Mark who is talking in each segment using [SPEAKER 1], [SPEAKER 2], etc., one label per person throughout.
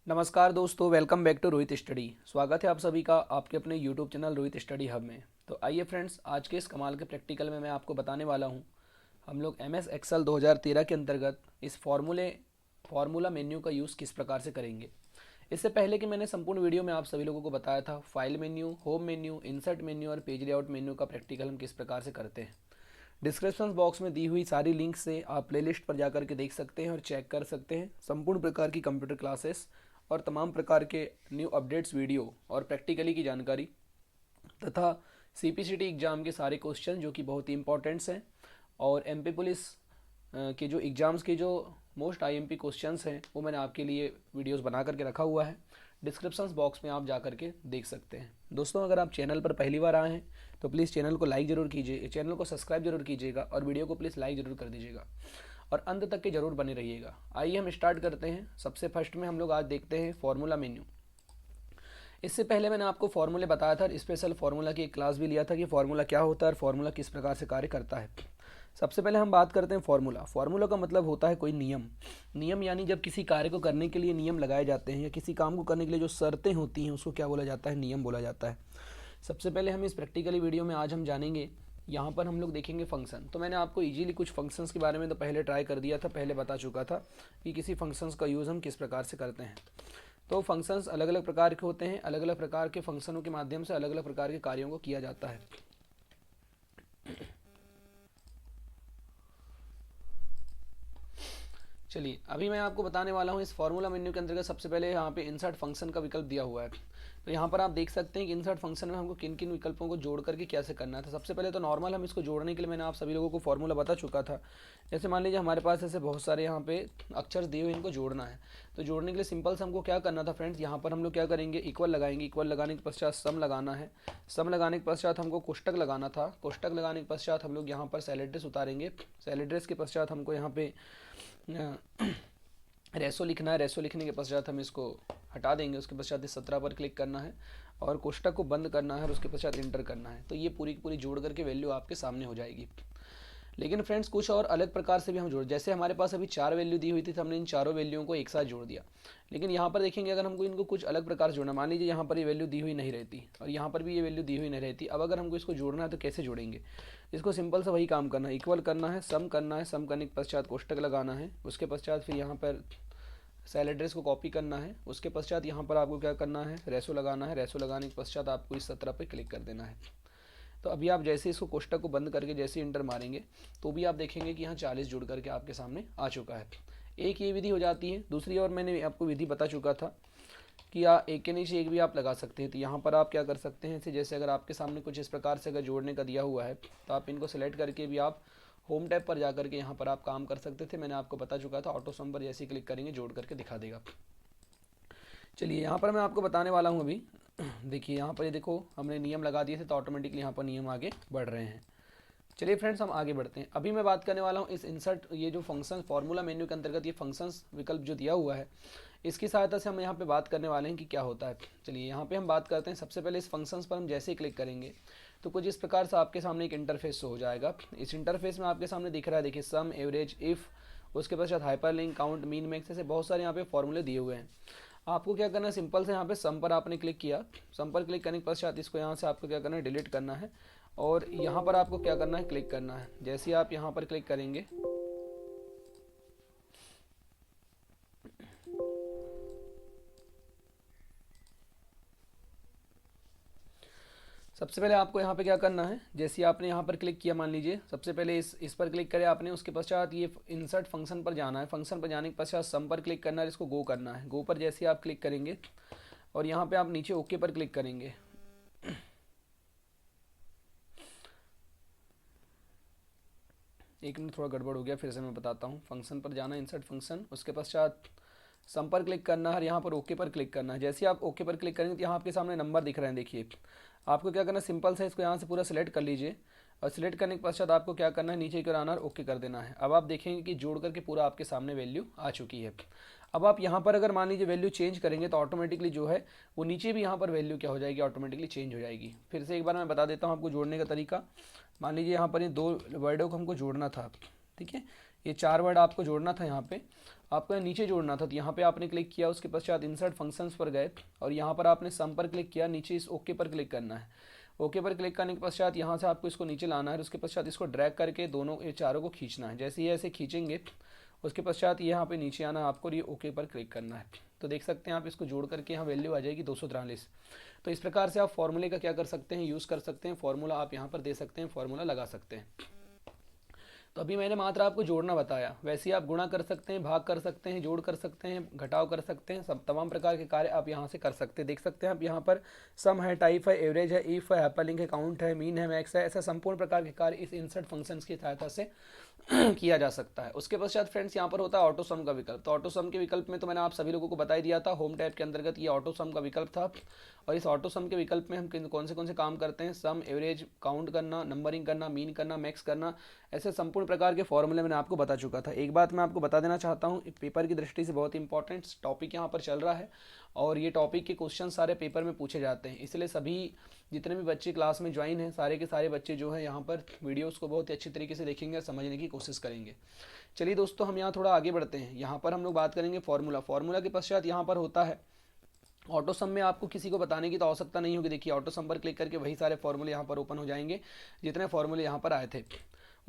[SPEAKER 1] नमस्कार दोस्तों, welcome back to Rohit study. स्वागत है आप सभी का आपके अपने YouTube channel Rohit study hub में। तो आइए फ्रेंड्स, आज के इस कमाल के प्रैक्टिकल में मैं आपको बताने वाला हूँ हम लोग एम एस एक्सेल 2013 के अंतर्गत इस फार्मूला मेन्यू का यूज़ किस प्रकार से करेंगे। इससे पहले कि मैंने संपूर्ण वीडियो में आप सभी लोगों को बताया था file menu, home menu, insert menu और पेज लेआउट मेन्यू का प्रैक्टिकल हम किस प्रकार से करते हैं। डिस्क्रिप्शन बॉक्स में दी हुई सारी लिंक से आप प्लेलिस्ट पर जाकर के देख सकते हैं और चेक कर सकते हैं संपूर्ण प्रकार की कंप्यूटर क्लासेस और तमाम प्रकार के न्यू अपडेट्स वीडियो और प्रैक्टिकली की जानकारी तथा सीपीसीटी एग्ज़ाम के सारे क्वेश्चन जो कि बहुत ही इंपॉर्टेंट्स हैं और एमपी पुलिस के जो एग्ज़ाम्स के जो मोस्ट आईएमपी क्वेश्चंस हैं वो मैंने आपके लिए वीडियोस बना करके रखा हुआ है। डिस्क्रिप्शन बॉक्स में आप जा करके देख सकते हैं। दोस्तों, अगर आप चैनल पर पहली बार आए हैं तो प्लीज़ चैनल को लाइक ज़रूर कीजिए, चैनल को सब्सक्राइब जरूर कीजिएगा और वीडियो को प्लीज़ लाइक ज़रूर कर दीजिएगा और अंत तक के जरूर बने रहिएगा। आइए हम स्टार्ट करते हैं। सबसे फर्स्ट में हम लोग आज देखते हैं फॉर्मूला मेन्यू। इससे पहले मैंने आपको फॉर्मूले बताया था, स्पेशल फार्मूला की एक क्लास भी लिया था कि फार्मूला क्या होता है और फार्मूला किस प्रकार से कार्य करता है। सबसे पहले हम बात करते हैं फार्मूला। फार्मूला का मतलब होता है कोई नियम। नियम यानी जब किसी कार्य को करने के लिए नियम लगाए जाते हैं या किसी काम को करने के लिए जो शर्तें होती हैं उसको क्या बोला जाता है, नियम बोला जाता है। सबसे पहले हम इस प्रैक्टिकली वीडियो में आज हम जानेंगे, यहाँ पर हम लोग देखेंगे फंक्शन। तो मैंने आपको इजीली कुछ फंक्शंस के बारे में तो पहले ट्राई कर दिया था, पहले बता चुका था कि किसी फंक्शंस का यूज़ हम किस प्रकार से करते हैं। तो फंक्शंस अलग अलग प्रकार के होते हैं, अलग अलग प्रकार के फंक्शनों के माध्यम से अलग अलग प्रकार के कार्यों को किया जाता है। चलिए, अभी मैं आपको बताने वाला हूँ इस फार्मूला मेन्यू के अंतर्गत सबसे पहले यहाँ पे इंसर्ट फंक्शन का विकल्प दिया हुआ है। तो यहाँ पर आप देख सकते हैं कि इंसर्ट फंक्शन में हमको किन किन विकल्पों को जोड़ करके कैसे करना था। सबसे पहले तो नॉर्मल हम इसको जोड़ने के लिए मैंने आप सभी लोगों को फार्मूला बता चुका था। जैसे मान लीजिए हमारे पास ऐसे बहुत सारे यहाँ पे अक्षर दिए हुए, इनको जोड़ना है। तो जोड़ने के लिए सिंपल से हमको क्या करना था फ्रेंड्स, यहाँ पर हम लोग क्या करेंगे, इक्वल लगाएंगे। इक्वल लगाने के पश्चात सम लगाना है। सम लगाने के पश्चात हमको कोष्टक लगाना था। कोष्टक लगाने के पश्चात हम लोग यहाँ पर सैलड्रेस उतारेंगे। सैलड्रेस के पश्चात हमको यहाँ पे रेसो लिखना है। रेसो लिखने के पश्चात हम इसको हटा देंगे। उसके पश्चात इस 17 पर क्लिक करना है और कोष्टक को बंद करना है और उसके पश्चात इंटर करना है। तो ये पूरी की पूरी जोड़ करके वैल्यू आपके सामने हो जाएगी। लेकिन फ्रेंड्स, कुछ और अलग प्रकार से भी हम जोड़, जैसे हमारे पास अभी 4 वैल्यू दी हुई थी तो हमने इन चारों वैल्यूओं को एक साथ जोड़ दिया। लेकिन यहाँ पर देखेंगे, अगर हमको इनको कुछ अलग प्रकार से जोड़ना, मान लीजिए यहाँ पर ये वैल्यू दी हुई नहीं रहती और यहाँ पर भी ये वैल्यू दी हुई नहीं रहती। अब अगर हमको इसको जोड़ना है तो कैसे जोड़ेंगे, इसको सिंपल सा वही काम करना है, इक्वल करना है, सम करना है, सम करने के पश्चात कोष्टक लगाना है। उसके पश्चात फिर यहाँ पर सेल एड्रेस को कॉपी करना है। उसके पश्चात यहाँ पर आपको क्या करना है, रेसो लगाना है। रेसो लगाने के पश्चात आपको इस 17 पर क्लिक कर देना है। तो अभी आप जैसे इसको कोष्टक को बंद करके जैसे इंटर मारेंगे तो भी आप देखेंगे कि यहाँ 40 जुड़ करके आपके सामने आ चुका है। एक ये विधि हो जाती है। दूसरी और मैंने आपको विधि बता चुका था कि एक के नीचे एक भी आप लगा सकते हैं। तो यहाँ पर आप क्या कर सकते हैं, जैसे अगर आपके सामने कुछ इस प्रकार से अगर जोड़ने का दिया हुआ है तो आप इनको सेलेक्ट करके भी आप होम टैब पर जाकर के यहाँ पर आप काम कर सकते थे। मैंने आपको बता चुका था, ऑटो सम पर जैसे क्लिक करेंगे जोड़ करके दिखा देगा। चलिए, यहाँ पर मैं आपको बताने वाला हूँ अभी। देखिए यहाँ पर, ये देखो हमने नियम लगा दिए थे तो ऑटोमेटिकली यहाँ पर नियम आगे बढ़ रहे हैं। चलिए फ्रेंड्स, हम आगे बढ़ते हैं। अभी मैं बात करने वाला हूँ इस इंसर्ट, ये जो फंक्शन फार्मूला मेन्यू के अंतर्गत ये फंक्शंस विकल्प जो दिया हुआ है, इसकी सहायता से हम यहाँ पे बात करने वाले हैं कि क्या होता है। चलिए यहाँ पे हम बात करते हैं। सबसे पहले इस फंक्शंस पर हम जैसे ही क्लिक करेंगे तो कुछ इस प्रकार से आपके सामने एक इंटरफेस हो जाएगा। इस इंटरफेस में आपके सामने दिख रहा है, देखिए सम, एवरेज, इफ़, उसके पश्चात hyper link, count, mean, max, ऐसे बहुत सारे यहाँ पे फॉर्मूले दिए हुए हैं। आपको क्या करना है, सिंपल से यहाँ पे सम पर आपने क्लिक किया। सम पर क्लिक करने के पश्चात इसको यहाँ से आपको क्या करना है, डिलीट करना है और यहाँ पर आपको क्या करना है, क्लिक करना है। जैसे ही आप यहाँ पर क्लिक करेंगे सबसे पहले आपको यहाँ पे क्या करना है, जैसे आपने यहाँ पर क्लिक किया, मान लीजिए सबसे पहले इस पर क्लिक करें आपने। उसके पश्चात ये इंसर्ट फंक्शन पर जाना है। फंक्शन पर जाने के पश्चात सम पर क्लिक करना है, इसको गो करना है। गो पर जैसे आप क्लिक करेंगे और यहाँ पे आप नीचे ओके पर क्लिक करेंगे। एक मिनट, थोड़ा गड़बड़ हो गया, फिर से मैं बताता हूँ। फंक्शन पर जाना है, इंसर्ट फंक्शन, उसके पश्चात सम पर क्लिक करना है और यहाँ पर ओके पर क्लिक करना है। जैसे आप ओके पर क्लिक करेंगे तो यहाँ आपके सामने नंबर दिख रहे हैं। देखिए आपको क्या करना है, सिंपल से इसको यहाँ से पूरा सिलेक्ट कर लीजिए और सिलेक्ट करने के पश्चात आपको क्या करना है, नीचे की ओर आना और ओके कर देना है। अब आप देखेंगे कि जोड़ करके पूरा आपके सामने वैल्यू आ चुकी है। अब आप यहाँ पर अगर मान लीजिए वैल्यू चेंज करेंगे तो ऑटोमेटिकली जो है वो नीचे भी यहाँ पर वैल्यू क्या हो जाएगी, ऑटोमेटिकली चेंज हो जाएगी। फिर से एक बार मैं बता देता हूँ आपको जोड़ने का तरीका। मान लीजिए यहाँ पर ये दो वर्डों को हमको जोड़ना था, ठीक है। ये 4 वर्ड आपको जोड़ना था। यहाँ पे आपको नीचे जोड़ना था, तो यहाँ पे आपने क्लिक किया, उसके पश्चात इंसर्ट फंक्शंस पर गए और यहाँ पर आपने सम पर क्लिक किया, नीचे इस ओके पर क्लिक करना है। ओके पर क्लिक करने के पश्चात यहाँ से आपको इसको नीचे लाना है, उसके पश्चात इसको ड्रैग करके दोनों ये चारों को खींचना है। जैसे ही ऐसे खींचेंगे उसके पश्चात यहाँ पे नीचे आना आपको और ये ओके पर क्लिक करना है। तो देख सकते हैं आप इसको जोड़ करके यहाँ वैल्यू आ जाएगी 243। तो इस प्रकार से आप फॉर्मूले का क्या कर सकते हैं, यूज़ कर सकते हैं, फॉर्मूला आप यहाँ पर दे सकते हैं, फॉर्मूला लगा सकते हैं। तो अभी मैंने मात्र आपको जोड़ना बताया, वैसे ही आप गुणा कर सकते हैं, भाग कर सकते हैं, जोड़ कर सकते हैं, घटाव कर सकते हैं, सब तमाम प्रकार के कार्य आप यहाँ से कर सकते हैं। देख सकते हैं आप यहाँ पर सम है, टाइप है, एवरेज है, इफ है, हाइपरलिंक है, काउंट है, मीन है, मैक्स है, ऐसा संपूर्ण प्रकार के कार्य इस इंसर्ट फंक्शंस की सहायता से किया जा सकता है। उसके पश्चात फ्रेंड्स यहाँ पर होता है ऑटो सम का विकल्प। तो ऑटो सम के विकल्प में तो मैंने आप सभी लोगों को बता ही दिया था, होम टैब के अंतर्गत ये ऑटो सम का विकल्प था। और इस ऑटो सम के विकल्प में हम कौन से काम करते हैं, सम, एवरेज, काउंट करना, नंबरिंग करना, मीन करना, मैक्स करना, ऐसे संपूर्ण प्रकार के फॉर्मूले मैंने आपको बता चुका था। एक बात मैं आपको बता देना चाहता हूँ, पेपर की दृष्टि से बहुत इंपॉर्टेंट टॉपिक यहाँ पर चल रहा है और ये टॉपिक के क्वेश्चन सारे पेपर में पूछे जाते हैं। इसलिए सभी जितने भी बच्चे क्लास में ज्वाइन हैं, सारे के सारे बच्चे जो हैं यहाँ पर वीडियोस को बहुत ही अच्छी तरीके से देखेंगे और समझने की कोशिश करेंगे। चलिए दोस्तों, हम यहाँ थोड़ा आगे बढ़ते हैं। यहाँ पर हम लोग बात करेंगे फॉर्मूला के पश्चात यहाँ पर होता है ऑटो सम में आपको किसी को बताने की तो आवश्यकता नहीं होगी। देखिए ऑटो सम पर क्लिक करके वही सारे फॉर्मूले यहाँ पर ओपन हो जाएंगे जितने फॉर्मूले यहाँ पर आए थे।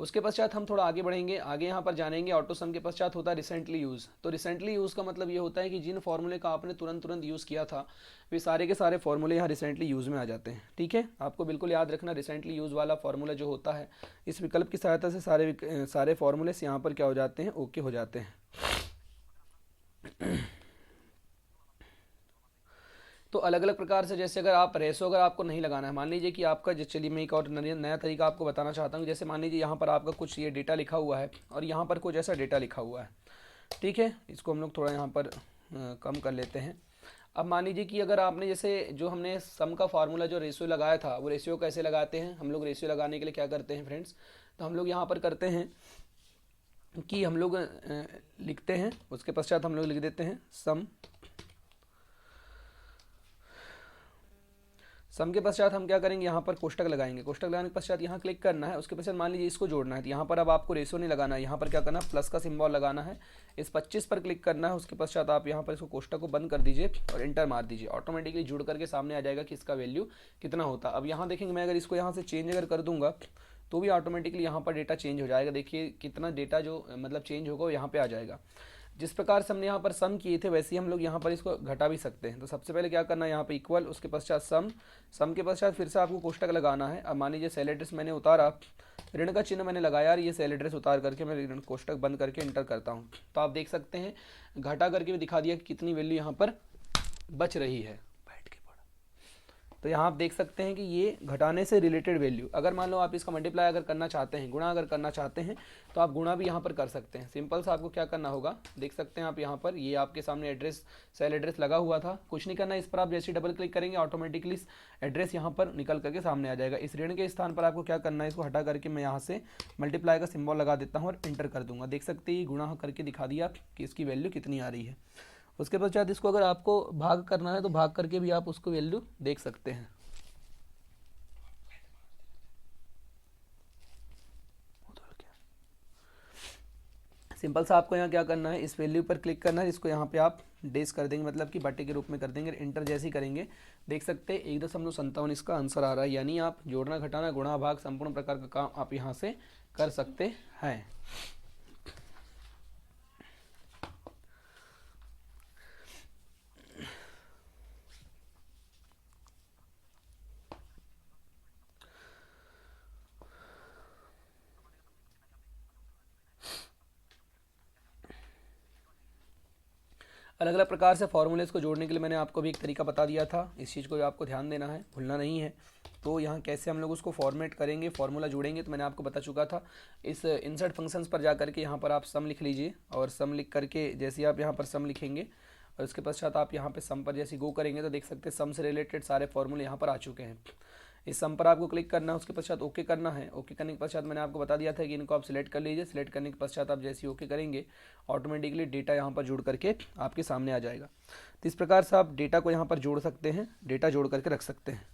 [SPEAKER 1] उसके पश्चात हम थोड़ा आगे बढ़ेंगे, आगे यहाँ पर जानेंगे। ऑटो सम के पश्चात होता है रिसेंटली यूज़। तो रिसेंटली यूज़ का मतलब ये होता है कि जिन फॉर्मूले का आपने तुरंत यूज़ किया था वे सारे के सारे फॉर्मूले यहाँ रिसेंटली यूज़ में आ जाते हैं। ठीक है, आपको बिल्कुल याद रखना, रिसेंटली यूज़ वाला फॉर्मूला जो होता है, इस विकल्प की सहायता से सारे फॉर्मूले यहाँ पर क्या हो जाते हैं, ओके हो जाते हैं। तो अलग अलग प्रकार से, जैसे अगर आप रेशो अगर आपको नहीं लगाना है, मान लीजिए कि आपका, चलिए मैं एक और नया तरीका आपको बताना चाहता हूँ। जैसे मान लीजिए यहाँ पर आपका कुछ ये डेटा लिखा हुआ है और यहाँ पर कुछ ऐसा डेटा लिखा हुआ है। ठीक है, इसको हम लोग थोड़ा यहाँ पर कम कर लेते हैं। अब मान लीजिए कि अगर आपने जैसे जो हमने सम का फार्मूला जो रेशियो लगाया था, वो रेशियो कैसे लगाते हैं, हम लोग रेशियो लगाने के लिए क्या करते हैं फ्रेंड्स, तो हम लोग यहाँ पर करते हैं कि हम लोग लिखते हैं, उसके पश्चात हम लोग लिख देते हैं सम के पश्चात हम क्या करेंगे, यहाँ पर कोष्टक लगाएंगे। कोष्टक लगाने के पश्चात यहाँ क्लिक करना है, उसके पश्चात मान लीजिए इसको जोड़ना है। तो यहाँ पर अब आपको रेशियो नहीं लगाना है, यहाँ पर क्या करना है, प्लस का सिंबल लगाना है, इस 25 पर क्लिक करना है। उसके पश्चात आप यहाँ पर इसको कोष्टक को बंद कर दीजिए और इंटर मार दीजिए। ऑटोमेटिकली जुड़ करके सामने आ जाएगा कि इसका वैल्यू कितना होता है। अब यहाँ देखेंगे, मैं अगर इसको यहाँ से चेंज अगर कर दूंगा तो भी ऑटोमेटिकली यहाँ पर डेटा चेंज हो जाएगा। देखिए कितना डेटा जो मतलब चेंज होगा वो यहाँ पे आ जाएगा। जिस प्रकार से हमने यहाँ पर सम किए थे वैसे ही हम लोग यहाँ पर इसको घटा भी सकते हैं। तो सबसे पहले क्या करना है, यहाँ पे इक्वल, उसके पश्चात सम के पश्चात फिर से आपको कोष्टक लगाना है। अब मान लीजिए सेल एड्रेस मैंने उतारा, ऋण का चिन्ह मैंने लगाया और ये सेल एड्रेस उतार करके मैं ऋण कोष्टक बंद करके इंटर करता हूँ। तो आप देख सकते हैं घटा करके भी दिखा दिया कि कितनी वैल्यू यहाँ पर बच रही है। तो यहाँ आप देख सकते हैं कि ये घटाने से रिलेटेड वैल्यू, अगर मान लो आप इसका मल्टीप्लाई अगर करना चाहते हैं, गुणा अगर करना चाहते हैं, तो आप गुणा भी यहाँ पर कर सकते हैं। सिंपल सा आपको क्या करना होगा, देख सकते हैं आप यहाँ पर, ये आपके सामने एड्रेस, सेल एड्रेस लगा हुआ था, कुछ नहीं करना। इस पर आप जैसे डबल क्लिक करेंगे ऑटोमेटिकली एड्रेस यहाँ पर निकल करके सामने आ जाएगा। इस ऋण के स्थान पर आपको क्या करना है, इसको हटा करके मैं यहाँ से मल्टीप्लाई का सिंबल लगा देता हूँ और इंटर कर दूंगा। देख सकते हैं गुणा करके दिखा दिया कि इसकी वैल्यू कितनी आ रही है। उसके पश्चात इसको अगर आपको भाग करना है तो भाग करके भी आप उसको वैल्यू देख सकते हैं। सिंपल सा आपको यहाँ क्या करना है, इस वैल्यू पर क्लिक करना है, इसको यहाँ पे आप डेस कर देंगे, मतलब कि बट्टे के रूप में कर देंगे। इंटर जैसे ही करेंगे देख सकते हैं 1.57 इसका आंसर आ रहा है। यानी आप जोड़ना, घटाना, गुणा, भाग संपूर्ण प्रकार का काम आप यहाँ से कर सकते हैं। अलग अलग प्रकार से फॉर्मूलेस को जोड़ने के लिए मैंने आपको भी एक तरीका बता दिया था, इस चीज़ को भी आपको ध्यान देना है, भूलना नहीं है। तो यहाँ कैसे हम लोग उसको फॉर्मेट करेंगे, फार्मूला जोड़ेंगे, तो मैंने आपको बता चुका था। इस इंसर्ट फंक्शंस पर जा करके यहाँ पर आप सम लिख लीजिए और सम लिख करके जैसे आप यहाँ पर सम लिखेंगे और उसके पश्चात आप यहाँ पे सम पर जैसे गो करेंगे तो देख सकते हैं सम से रिलेटेड सारे फॉर्मूले यहाँ पर आ चुके हैं। इस सम पर आपको क्लिक करना है, उसके पश्चात ओके करना है। ओके करने के पश्चात मैंने आपको बता दिया था कि इनको आप सिलेक्ट कर लीजिए। सिलेक्ट करने के पश्चात आप जैसे ओके करेंगे ऑटोमेटिकली डेटा यहाँ पर जुड़ करके आपके सामने आ जाएगा। तो इस प्रकार से आप डेटा को यहाँ पर जोड़ सकते हैं, डेटा जोड़ करके रख सकते हैं।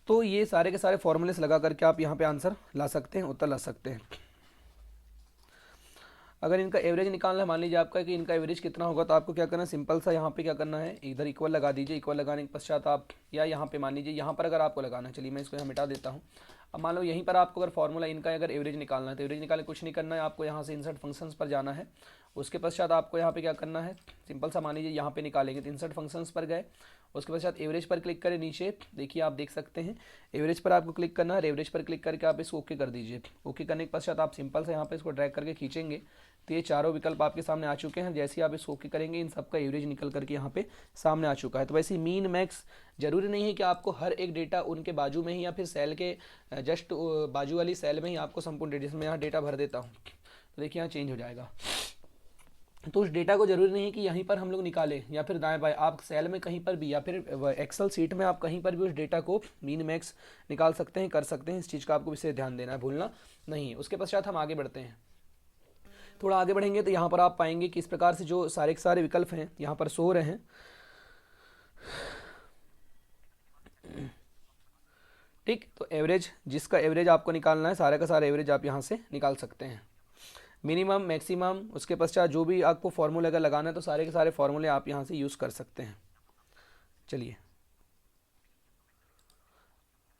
[SPEAKER 1] तो ये सारे के सारे फॉर्मूलेस लगा करके आप यहाँ पे आंसर ला सकते हैं, उत्तर ला सकते हैं। अगर इनका एवरेज निकालना है, मान लीजिए आपका कि इनका एवरेज कितना होगा, तो आपको क्या करना है, सिंपल सा यहाँ पे क्या करना है, इधर इक्वल लगा दीजिए। इक्वल लगाने के पश्चात आप, या यहाँ पे मान लीजिए यहाँ पर अगर आपको लगाना है, चलिए मैं इसको यहाँ मिटा देता हूँ। अब मान लो यहीं पर आपको अगर फॉर्मूला इनका अगर एवरेज निकालना है, तो एवरेज निकालने कुछ नहीं करना है, आपको यहाँ से इंसर्ट फंक्शंस पर जाना है। उसके पश्चात आपको यहाँ पे क्या करना है, सिंपल सा मान लीजिए यहाँ पे निकालेंगे, तो इंसर्ट फंक्शंस पर गए, उसके पश्चात एवरेज पर क्लिक करें। नीचे देखिए आप देख सकते हैं एवरेज पर आपको क्लिक करना है। एवरेज पर क्लिक करके आप इसको ओके कर दीजिए। ओके करने के पश्चात आप सिंपल से यहाँ पे इसको ड्रैग करके खींचेंगे, तो ये चारों विकल्प आपके सामने आ चुके हैं। जैसे ही आप इसको ओके करेंगे, इन सबका एवरेज निकल करके यहाँ पे सामने आ चुका है। तो वैसे मीन मैक्स जरूरी नहीं है कि आपको हर एक डेटा उनके बाजू में ही या फिर सेल के जस्ट बाजू वाली सेल में ही आपको संपूर्ण डेटा, जिसमें यहाँ डेटा भर देता हूँ, तो देखिए यहाँ चेंज हो जाएगा। तो उस डेटा को जरूरी नहीं है कि यहीं पर हम लोग निकालें या फिर दाएं बाएं, आप सेल में कहीं पर भी या फिर एक्सेल सीट में आप कहीं पर भी उस डेटा को मीन मैक्स निकाल सकते हैं, कर सकते हैं। इस चीज़ का आपको विशेष ध्यान देना है, भूलना नहीं है। उसके पश्चात हम आगे बढ़ते हैं। थोड़ा आगे बढ़ेंगे तो यहाँ पर आप पाएंगे कि इस प्रकार से जो सारे के सारे विकल्प हैं यहाँ पर सो रहे हैं। ठीक, तो एवरेज, जिसका एवरेज आपको निकालना है, सारे का सारा एवरेज आप यहाँ से निकाल सकते हैं। मिनिमम, मैक्सिमम, उसके पश्चात जो भी आपको फॉर्मूले अगर लगाना है, तो सारे के सारे फॉर्मूले आप यहाँ से यूज़ कर सकते हैं। चलिए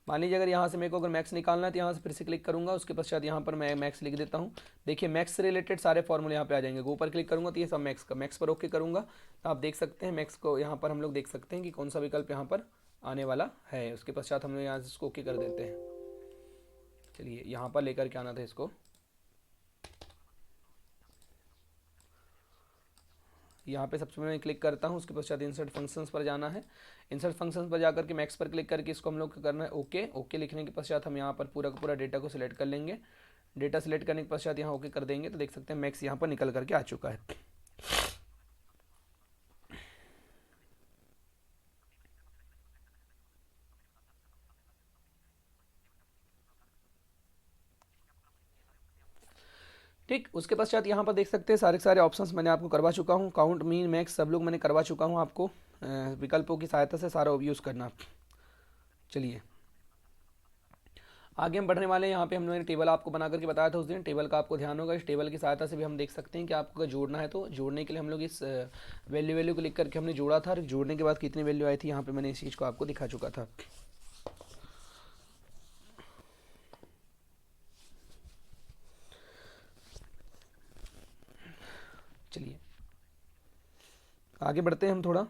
[SPEAKER 1] मान लीजिए अगर यहाँ से मेरे को अगर मैक्स निकालना है, तो यहाँ से फिर से क्लिक करूँगा। उसके पश्चात यहाँ पर मैं मैक्स लिख देता हूँ। देखिए मैक्स से रिलेटेड सारे फॉर्मूले यहाँ पे आ जाएंगे। गो पर क्लिक करूँगा तो ये सब मैक्स का, मैक्स पर ओके करूँगा तो आप देख सकते हैं मैक्स को यहाँ पर हम लोग देख सकते हैं कि कौन सा विकल्प यहाँ पर आने वाला है। उसके पश्चात हम लोग यहाँ से इसको ओके कर देते हैं। चलिए यहाँ पर लेकर के आना था इसको, यहाँ पे सबसे पहले मैं क्लिक करता हूँ। उसके पश्चात इंसर्ट फंक्शंस पर जाना है। इंसर्ट फंक्शंस पर जाकर के मैक्स पर क्लिक करके इसको हम लोग करना है ओके। ओके लिखने के पश्चात हम यहाँ पर पूरा का पूरा डेटा को सिलेक्ट कर लेंगे। डेटा सिलेक्ट करने के पश्चात यहाँ ओके कर देंगे, तो देख सकते हैं मैक्स यहाँ पर निकल करके आ चुका है। ठीक, उसके पश्चात यहाँ पर देख सकते हैं सारे सारे ऑप्शंस मैंने आपको करवा चुका हूँ। काउंट, मीन, मैक्स सब लोग मैंने करवा चुका हूँ। आपको विकल्पों की सहायता से सारा यूज़ करना। चलिए आगे हम बढ़ने वाले हैं। यहाँ पे हमने टेबल आपको बना करके बताया था उस दिन। टेबल का आपको ध्यान होगा, इस टेबल की सहायता से भी हम देख सकते हैं कि आपको अगर जोड़ना है, तो जोड़ने के लिए हम लोग इस वैल्यू को लिख करके हमने जोड़ा था। और जोड़ने के बाद कितनी वैल्यू आई थी, यहाँ पे मैंने इस चीज़ को आपको दिखा चुका था। चलिए आगे बढ़ते हैं हम थोड़ा।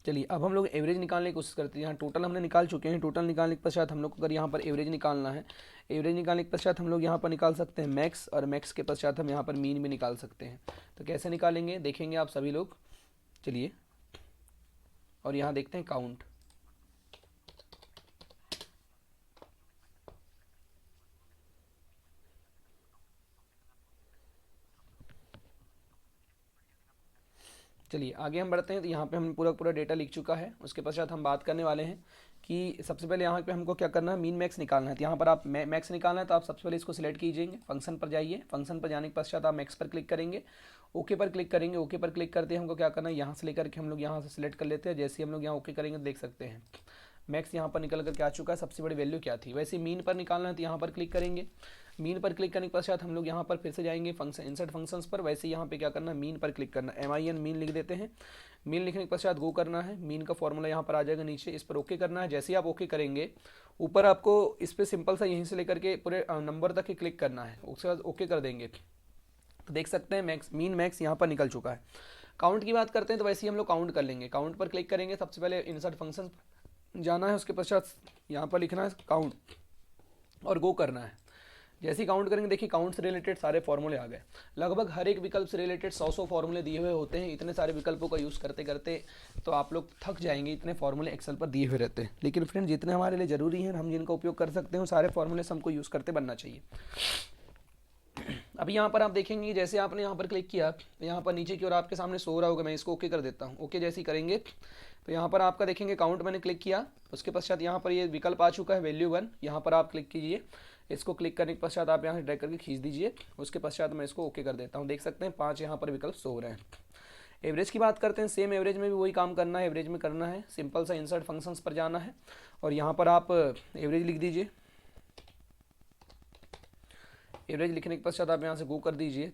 [SPEAKER 1] चलिए अब हम लोग एवरेज निकालने की कोशिश करते हैं। यहाँ टोटल हमने निकाल चुके हैं। टोटल निकालने के पश्चात हम लोग को अगर यहाँ पर एवरेज निकालना है, एवरेज निकालने के पश्चात हम लोग यहाँ पर निकाल सकते हैं मैक्स, और मैक्स के पश्चात हम यहाँ पर मीन भी निकाल सकते हैं। तो कैसे निकालेंगे देखेंगे आप सभी लोग। चलिए और यहाँ देखते हैं काउंट। चलिए आगे हम बढ़ते हैं। तो यहाँ पे हमने पूरा पूरा डेटा लिख चुका है। उसके पश्चात हम बात करने वाले हैं कि सबसे पहले यहाँ पे हमको क्या करना है, मीन मैक्स निकालना है। तो यहाँ पर आप मैक्स निकालना है, तो आप सबसे पहले इसको सिलेक्ट कीजिएंगे, फंक्शन पर जाइए। फंक्शन पर जाने के पश्चात आप मैक्स पर क्लिक करेंगे, ओके पर क्लिक करेंगे। ओके पर क्लिक करते हैं हमको क्या करना है, यहाँ से लेकर के हम लोग यहाँ से सिलेक्ट कर लेते हैं। जैसे ही हम लोग यहाँ ओके करेंगे तो देख सकते हैं मैक्स यहाँ पर निकल करके आ चुका है। सबसे बड़ी वैल्यू क्या थी। वैसे मीन पर निकालना है, तो यहाँ पर क्लिक करेंगे। मीन पर क्लिक करने के पश्चात हम लोग यहाँ पर फिर से जाएंगे फंक्शन, इंसर्ट फंक्शंस पर। वैसे यहाँ पे क्या करना है, मीन पर क्लिक करना है। MIN मीन लिख देते हैं। मीन लिखने के पश्चात गो करना है। मीन का फॉर्मूला यहाँ पर आ जाएगा नीचे, इस पर ओके करना है। जैसे ही आप ओके करेंगे, ऊपर आपको इस पर सिंपल सा यहीं से लेकर के पूरे नंबर तक ही क्लिक करना है। उसके बाद ओके कर देंगे तो देख सकते हैं मैक्स, मीन मैक्स यहाँ पर निकल चुका है। काउंट की बात करते हैं तो वैसे ही हम लोग काउंट कर लेंगे। काउंट पर क्लिक करेंगे, सबसे पहले इंसर्ट फंक्शन जाना है। उसके पश्चात यहाँ पर लिखना है काउंट और गो करना है। जैसे ही काउंट करेंगे देखिए काउंट से रिलेटेड सारे फॉर्मूले आ गए। लगभग हर एक विकल्प से रिलेटेड 100 फॉर्मूले दिए हुए होते हैं। इतने सारे विकल्पों का यूज़ करते करते तो आप लोग थक जाएंगे, इतने फॉर्मूले एक्सेल पर दिए हुए रहते हैं। लेकिन फ्रेंड जितने हमारे लिए ज़रूरी हैं, हम जिनका उपयोग कर सकते हैं, सारे फॉर्मूले हमको यूज़ करते बनना चाहिए। अभी यहाँ पर आप देखेंगे जैसे आपने यहाँ पर क्लिक किया, तो यहाँ पर नीचे की ओर आपके सामने सो रहा होगा। मैं इसको ओके कर देता हूँ। ओके जैसे ही करेंगे तो यहाँ पर आपका देखेंगे काउंट मैंने क्लिक किया। उसके पश्चात यहाँ पर ये विकल्प आ चुका है वैल्यू 1। यहाँ पर आप क्लिक कीजिए। इसको क्लिक करने के पश्चात आप यहाँ से ड्रैग करके खींच दीजिए। उसके पश्चात मैं इसको ओके कर देता हूँ। देख सकते हैं 5 यहाँ पर विकल्प सो रहे हैं। एवरेज की बात करते हैं। सेम एवरेज में भी वही काम करना है। एवरेज में करना है सिंपल सा इंसर्ट फंक्शंस पर जाना है। और यहाँ पर आप एवरेज लिख दीजिए। एवरेज लिखने के पश्चात आप यहाँ से गो कर दीजिए।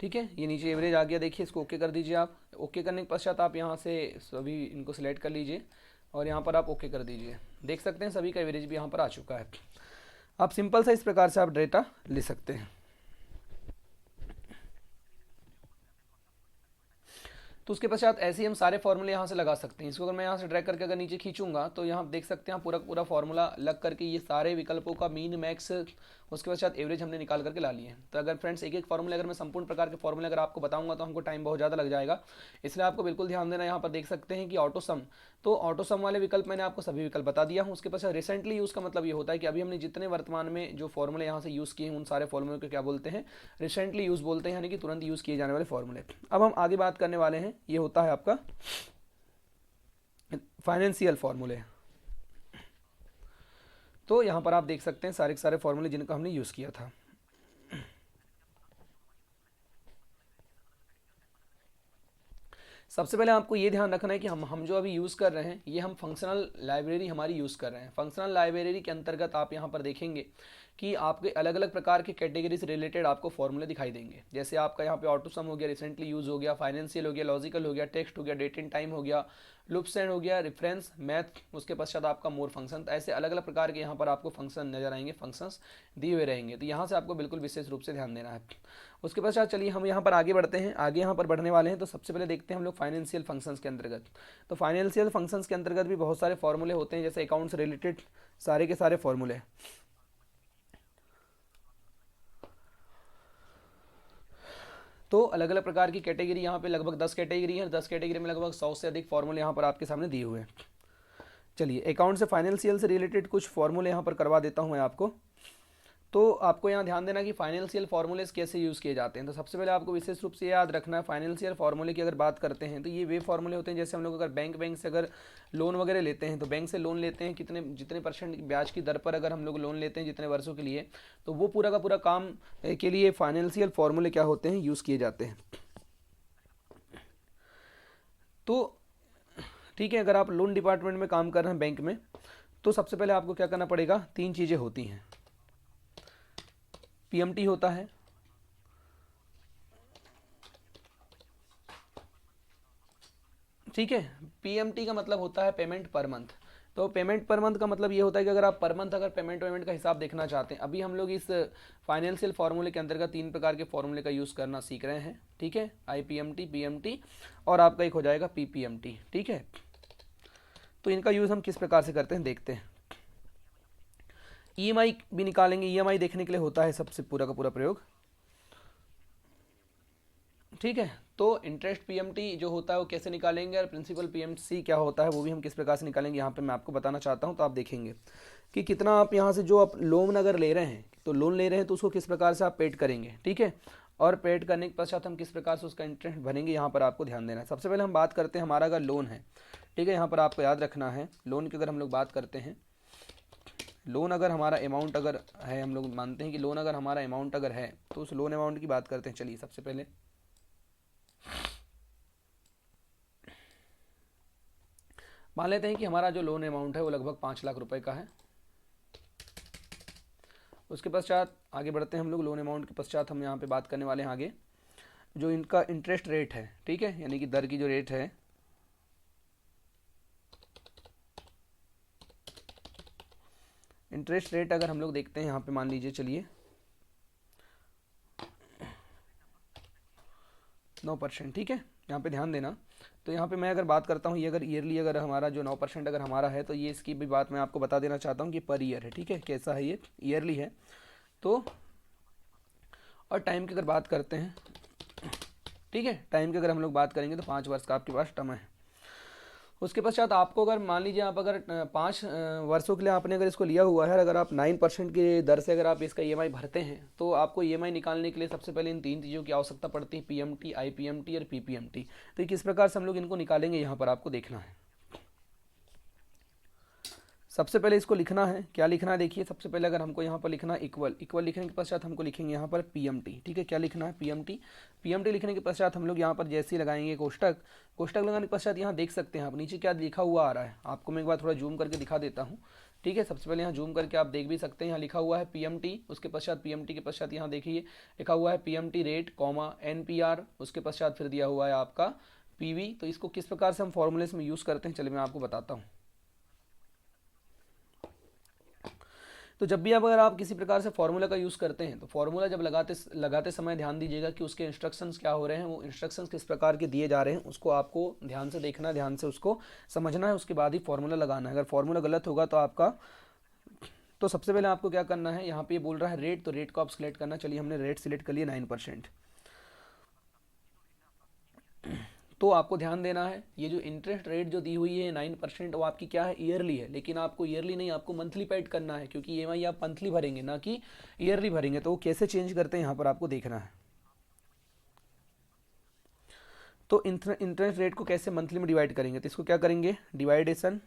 [SPEAKER 1] ठीक है, ये नीचे एवरेज आ गया, देखिए इसको ओके कर दीजिए आप। ओके करने के पश्चात आप यहाँ से सभी इनको सिलेक्ट कर लीजिए और यहाँ पर आप ओके कर दीजिए। देख सकते हैं सभी का एवरेज भी यहाँ पर आ चुका है। आप सिंपल सा इस प्रकार से आप डेटा ले सकते हैं। तो उसके पश्चात ऐसे ही हम सारे फॉर्मूले यहाँ से लगा सकते हैं। इसको अगर मैं यहाँ से ड्रैग करके अगर नीचे खींचूंगा तो यहाँ आप देख सकते हैं पूरा पूरा फॉर्मूला लग करके ये सारे विकल्पों का मीन मैक्स उसके पश्चात एवरेज हमने निकाल करके ला लिए। तो अगर फ्रेंड्स एक एक फॉर्मूले अगर मैं संपूर्ण प्रकार के फॉर्मूले अगर आपको बताऊंगा तो हमको टाइम बहुत ज़्यादा लग जाएगा, इसलिए आपको बिल्कुल ध्यान देना। यहाँ पर देख सकते हैं कि ऑटो सम, तो ऑटो सम वाले विकल्प मैंने आपको सभी विकल्प बता दिया हूँ। उसके पश्चात रिसेंटली यूज़ का मतलब ये होता है कि अभी हमने जितने वर्तमान में जो फॉर्मूले यहाँ से यूज़ किए हैं उन सारे फॉर्मूले को क्या बोलते हैं, रिसेंटली यूज़ बोलते हैं, यानी कि तुरंत यूज़ किए जाने वाले फॉर्मूले। अब हम आगे बात करने वाले हैं, ये होता है आपका फाइनेंशियल फॉर्मूले। तो यहाँ पर आप देख सकते हैं सारे के सारे फॉर्मूले जिनका हमने यूज़ किया था। सबसे पहले आपको ये ध्यान रखना है कि हम जो अभी यूज़ कर रहे हैं ये हम फंक्शनल लाइब्रेरी हमारी यूज़ कर रहे हैं। फंक्शनल लाइब्रेरी के अंतर्गत आप यहाँ पर देखेंगे कि आपके अलग अलग प्रकार के कैटेगरी से रिलेटेड आपको फॉर्मूले दिखाई देंगे। जैसे आपका यहाँ पे ऑटो सम हो गया, रिसेंटली यूज़ हो गया, फाइनेंशियल हो गया, लॉजिकल हो गया, टेक्स्ट हो गया, डेट एंड टाइम हो गया, लूप्स एंड हो गया, रेफरेंस, मैथ, उसके पश्चात आपका मोर फंक्शन। तो ऐसे अलग अलग प्रकार के यहाँ पर आपको फंक्शन नजर आएंगे, फंक्शंस दिए हुए रहेंगे। तो यहाँ से आपको बिल्कुल विशेष रूप से ध्यान देना है। उसके पश्चात चलिए हम यहाँ पर आगे बढ़ते हैं, आगे यहाँ पर बढ़ने वाले हैं। तो सबसे पहले देखते हैं हम लोग फाइनेंशियल फंक्शंस के अंतर्गत। तो फाइनेंशियल फंक्शंस के अंतर्गत भी बहुत सारे फॉर्मूले होते हैं, जैसे अकाउंट से रिलेटेड सारे के सारे फॉर्मूले। तो अलग अलग प्रकार की कैटेगरी यहाँ पे लगभग 10 कैटेगरी है। 10 कैटेगरी में लगभग 100 से अधिक फॉर्मूले यहाँ पर आपके सामने दिए हुए हैं। चलिए अकाउंट से फाइनेंशियल से रिलेटेड कुछ फॉर्मूले यहाँ पर करवा देता हूँ मैं आपको। तो आपको यहाँ ध्यान देना कि फाइनेंशियल फार्मूलेस कैसे यूज़ किए जाते हैं। तो सबसे पहले आपको विशेष रूप से याद रखना है, फाइनेंशियल फार्मूले की अगर बात करते हैं तो ये वे फार्मूले होते हैं जैसे हम लोग अगर बैंक से अगर लोन वगैरह लेते हैं, तो बैंक से लोन लेते हैं जितने परसेंट ब्याज की दर पर अगर हम लोग लोन लेते हैं जितने वर्षों के लिए, तो वो पूरा का पूरा काम के लिए फाइनेंशियल फार्मूले क्या होते हैं, यूज़ किए जाते हैं। तो ठीक है, अगर आप लोन डिपार्टमेंट में काम कर रहे हैं बैंक में, तो सबसे पहले आपको क्या करना पड़ेगा, 3 चीज़ें होती हैं। पीएमटी होता है, ठीक है। पीएमटी का मतलब होता है पेमेंट पर मंथ। तो पेमेंट पर मंथ का मतलब ये होता है कि अगर आप पर मंथ अगर पेमेंट का हिसाब देखना चाहते हैं, अभी हम लोग इस फाइनेंशियल फार्मूले के अंतर्गत 3 प्रकार के फार्मूले का यूज़ करना सीख रहे हैं, ठीक है। आईपीएमटी, पीएमटी और आपका एक हो जाएगा पीपीएमटी, ठीक है। तो इनका यूज़ हम किस प्रकार से करते हैं देखते हैं। ईएमआई भी निकालेंगे, ईएमआई देखने के लिए होता है सबसे पूरा का पूरा प्रयोग, ठीक है। तो इंटरेस्ट पीएमटी जो होता है वो कैसे निकालेंगे और प्रिंसिपल पीएमसी क्या होता है वो भी हम किस प्रकार से निकालेंगे, यहाँ पे मैं आपको बताना चाहता हूँ। तो आप देखेंगे कि कितना आप यहाँ से जो आप लोन अगर ले रहे हैं, तो लोन ले रहे हैं तो उसको किस प्रकार से आप पेड करेंगे, ठीक है। और पेड करने के पश्चात हम किस प्रकार से उसका इंटरेस्ट भरेंगे, यहाँ पर आपको ध्यान देना है। सबसे पहले हम बात करते हैं हमारा अगर लोन है, ठीक है। यहाँ पर आपको याद रखना है लोन की अगर हम लोग बात करते हैं, लोन अगर हमारा अमाउंट अगर है, हम लोग मानते हैं कि लोन अगर हमारा अमाउंट अगर है, तो उस लोन अमाउंट की बात करते हैं। चलिए सबसे पहले मान लेते हैं कि हमारा जो लोन अमाउंट है वो लगभग 5 लाख रुपए का है। उसके पश्चात आगे बढ़ते हैं हम लोग। लोन अमाउंट के पश्चात हम यहाँ पे बात करने वाले हैं आगे जो इनका इंटरेस्ट रेट है, ठीक है, यानी कि दर की जो रेट है, इंटरेस्ट रेट अगर हम लोग देखते हैं यहाँ पे मान लीजिए चलिए 9%, ठीक है। यहाँ पे ध्यान देना। तो यहाँ पे मैं अगर बात करता हूँ ये अगर ईयरली अगर हमारा जो 9% अगर हमारा है, तो ये इसकी भी बात मैं आपको बता देना चाहता हूँ कि पर ईयर है, ठीक है। कैसा है, ये ईयरली है। तो और टाइम की अगर बात करते हैं, ठीक है, टाइम की अगर हम लोग बात करेंगे तो 5 वर्ष का आपके पास टर्म है। उसके पश्चात आपको अगर मान लीजिए आप अगर 5 वर्षों के लिए आपने अगर इसको लिया हुआ है, अगर आप 9% की दर से अगर आप इसका ईएमआई भरते हैं, तो आपको ईएमआई निकालने के लिए सबसे पहले इन 3 चीज़ों की आवश्यकता पड़ती है, पीएमटी, आईपीएमटी और पीपीएमटी। तो किस प्रकार से हम लोग इनको निकालेंगे यहाँ पर आपको देखना है। सबसे पहले इसको लिखना है, क्या लिखना है देखिए। सबसे पहले अगर हमको यहाँ पर लिखना है इक्वल, इक्वल लिखने के पश्चात हमको लिखेंगे यहाँ पर पीएमटी। ठीक है, क्या लिखना है, पीएमटी। पीएमटी लिखने के पश्चात हम लोग यहाँ पर जैसे ही लगाएंगे कोष्टक, कोष्टक लगाने के पश्चात यहाँ देख सकते हैं आप नीचे क्या लिखा हुआ आ रहा है, आपको मैं एक बार थोड़ा जूम करके दिखा देता हूँ। ठीक है, सबसे पहले यहाँ जूम करके आप देख भी सकते हैं, यहाँ लिखा हुआ है पीएमटी, उसके पश्चात पीएमटी के पश्चात यहाँ देखिए लिखा हुआ है पीएमटी रेट कॉमा एनपीआर, उसके पश्चात फिर दिया हुआ है आपका पीवी। तो इसको किस प्रकार से हम फॉर्मूलेस में यूज़ करते हैं, चलिए मैं आपको बताता हूँ। तो जब भी अगर आप किसी प्रकार से फार्मूला का यूज़ करते हैं तो फार्मूला जब लगाते समय ध्यान दीजिएगा कि उसके इंस्ट्रक्शंस क्या हो रहे हैं, वो इंस्ट्रक्शंस किस प्रकार के दिए जा रहे हैं, उसको आपको ध्यान से देखना है, ध्यान से उसको समझना है, उसके बाद ही फार्मूला लगाना है। अगर फार्मूला गलत होगा तो आपका, तो सबसे पहले आपको क्या करना है, यहाँ पे बोल रहा है रेट, तो रेट को आप सिलेक्ट करना। चलिए हमने रेट सिलेक्ट कर लिया 9%। तो आपको ध्यान देना है ये जो इंटरेस्ट रेट जो दी हुई है 9%, वो आपकी क्या है, ईयरली है। लेकिन आपको ईयरली नहीं, आपको मंथली पेड करना है, क्योंकि ईएमआई आप मंथली भरेंगे ना कि ईयरली भरेंगे। तो वो कैसे चेंज करते हैं यहाँ पर आपको देखना है। तो इंटरेस्ट रेट को कैसे मंथली में डिवाइड करेंगे, तो इसको क्या करेंगे, डिवाइडेशन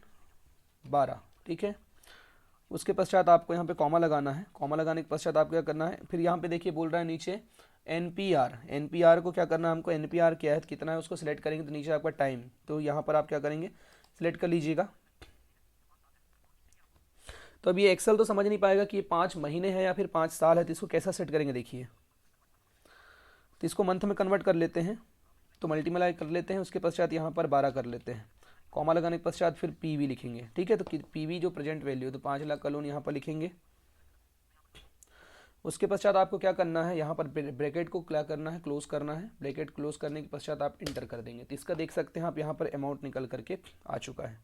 [SPEAKER 1] 12। ठीक है, उसके पश्चात आपको यहाँ पे कॉमा लगाना है, कॉमा लगाने के पश्चात आपको क्या करना है, फिर यहाँ पे देखिए बोल रहा है नीचे एनपीआर, एनपीआर को क्या करना है हमको, एनपीआर क्या है, कितना है उसको सिलेक्ट करेंगे, तो नीचे आपका टाइम, तो यहाँ पर आप क्या करेंगे, सिलेक्ट कर लीजिएगा। तो अब ये एक्सेल तो समझ नहीं पाएगा कि ये 5 महीने है या फिर 5 साल है, तो इसको कैसा सेट करेंगे देखिए। तो इसको मंथ में कन्वर्ट कर लेते हैं, तो मल्टीप्लाई कर लेते हैं, उसके पश्चात यहाँ पर 12 कर लेते हैं, कॉमा लगाने के पश्चात फिर पीवी लिखेंगे। ठीक है, तो पीवी जो प्रेजेंट वैल्यू है, तो 5 लाख का लोन यहाँ पर लिखेंगे। उसके पश्चात आपको क्या करना है, यहाँ पर ब्रैकेट को क्या करना है, क्लोज करना है। ब्रैकेट क्लोज करने के पश्चात आप इंटर कर देंगे, तो इसका देख सकते हैं आप यहाँ पर अमाउंट निकल करके आ चुका है।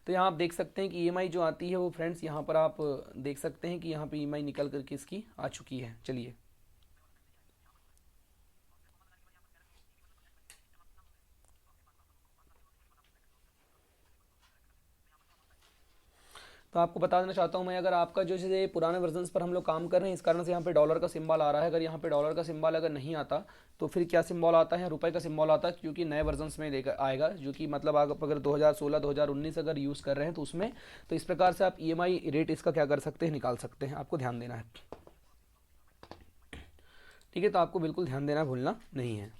[SPEAKER 1] तो यहाँ आप देख सकते हैं कि ईएमआई जो आती है वो फ्रेंड्स यहाँ पर आप देख सकते हैं कि यहाँ पे ईएमआई निकल करके इसकी आ चुकी है। चलिए तो आपको बता देना चाहता हूँ मैं, अगर आपका जो जैसे पुराने वर्जन पर हम लोग काम कर रहे हैं, इस कारण से यहाँ पे डॉलर का सिंबल आ रहा है। अगर यहाँ पे डॉलर का सिंबल अगर नहीं आता तो फिर क्या सिंबल आता है, रुपए का सिंबल आता है, क्योंकि नए वर्जन में लेकर आएगा, जो कि मतलब आप अगर 2016 2019 अगर यूज़ कर रहे हैं तो उसमें, तो इस प्रकार से आप ईएमआई रेट इसका क्या कर सकते हैं, निकाल सकते हैं। आपको ध्यान देना है। ठीक है, तो आपको बिल्कुल ध्यान देना भूलना नहीं है।